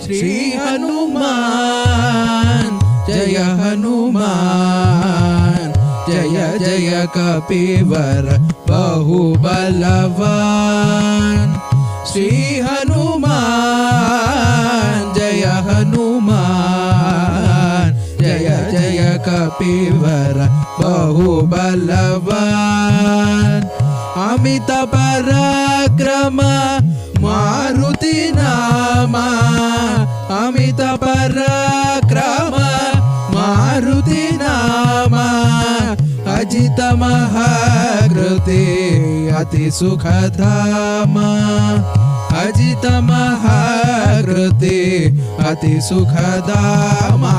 श्री हनुमान जय हनुमान, जय जय कपिवर बहुबलवान। श्री हनुमान जय हनुमान, जय जय कपिवर बहुबलवान। अमित पराक्रम मारुति नामा, अमित पराक्रम मारुति नामा। अजित महाकृते अति सुखधामा, अजित महाकृते अति सुखधामा।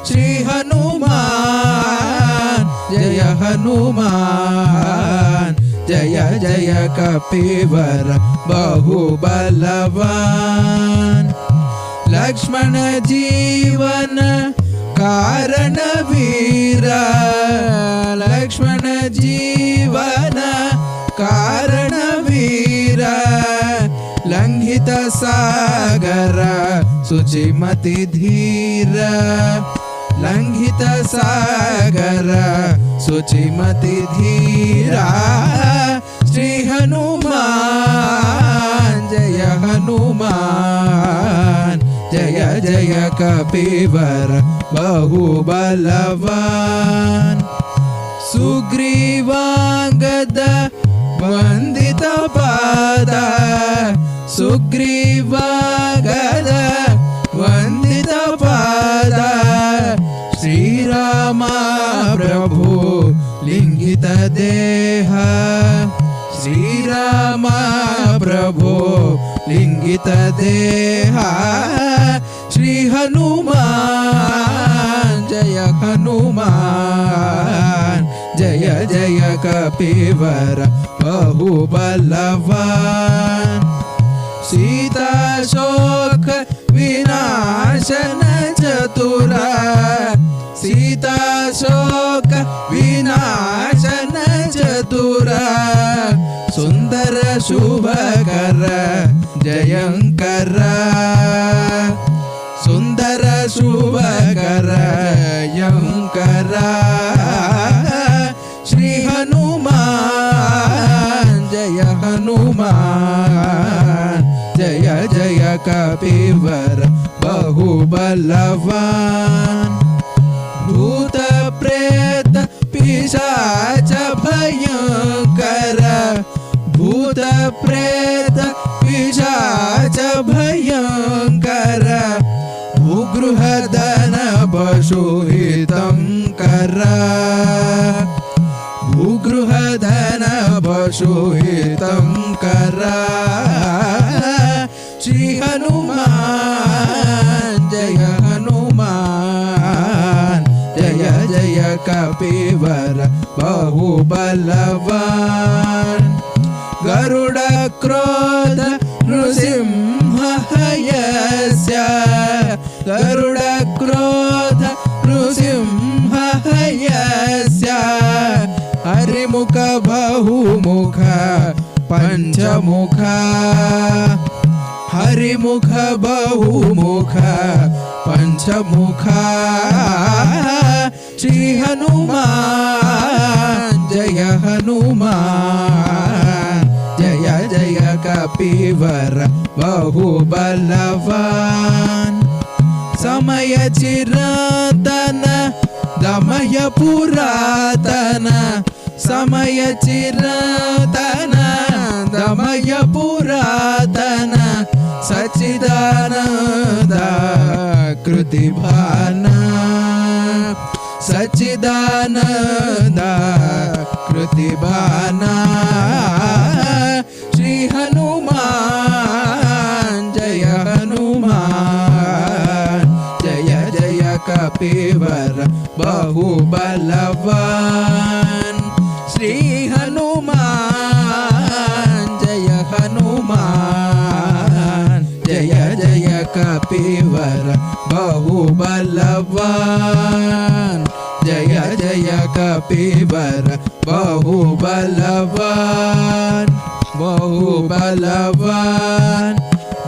श्री हनुमान जय हनुमान, जय जय कपिवर बहुबलवान। लक्ष्मण जीवन कारण वीरा, लक्ष्मण जीवन कारण वीरा। लंघित सागर शुचिमति धीरा, लंघित सागर शुचिमति धीरा। श्री हनुमान जय हनुमान, जय जय कपिवर बहुबलवान। सुग्रीवांगद वंदित पाद, सुग्रीवांगद वंदित पाद। श्रीराम प्रभु लिंगित देह, श्रीराम प्रभु लिंगित देह। श्री हनुमान जय हनुमान, जय जय कपिवर बहुबलवान। सीता शोक विनाशन चतुरा, सीता शोक विनाशन चतुरा। सुंदर शुभकर जयंकर, सुंदर शुभकर जयंकर। श्री हनुमान जय हनुमान, जय जय कपिवर बहुबलवान। भूत प्रेत पिशाच भयंकर, भूत प्रेत पिशाच भयंकर। भूगृह धन पशु हितंकर, भूगृह धन पशु हितंकर। श्री हनुमान जय हनुमान, जय जय कपिवर बहुबलवान। गरुड़ क्रोध नृसिंह यस्य, गरुड़ क्रोध नृसिंह यस्य। हरिमुख बहुमुख पंचमुख, हरिमुख बहुमुख पंचमुख। श्री हनुमान जय हनुमान, जय जय कपिवर बहुबलवान। समय चिरंतन दमय पुरातन, समय चिरंतन दमय पुरातन। सच्चिदानंद कृतिभान, सच्चिदानंद कृतिभान। श्री हनुमान जय हनुमान, जय जय कपिवर बहुबलवान। श्री हनुमान जय हनुमान, जय जय कपिवर बहुबलवान। जय जय कपिवर बहुबलवान, बहुबलवान,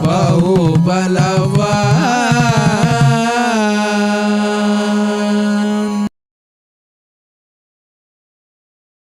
बहुबलवान।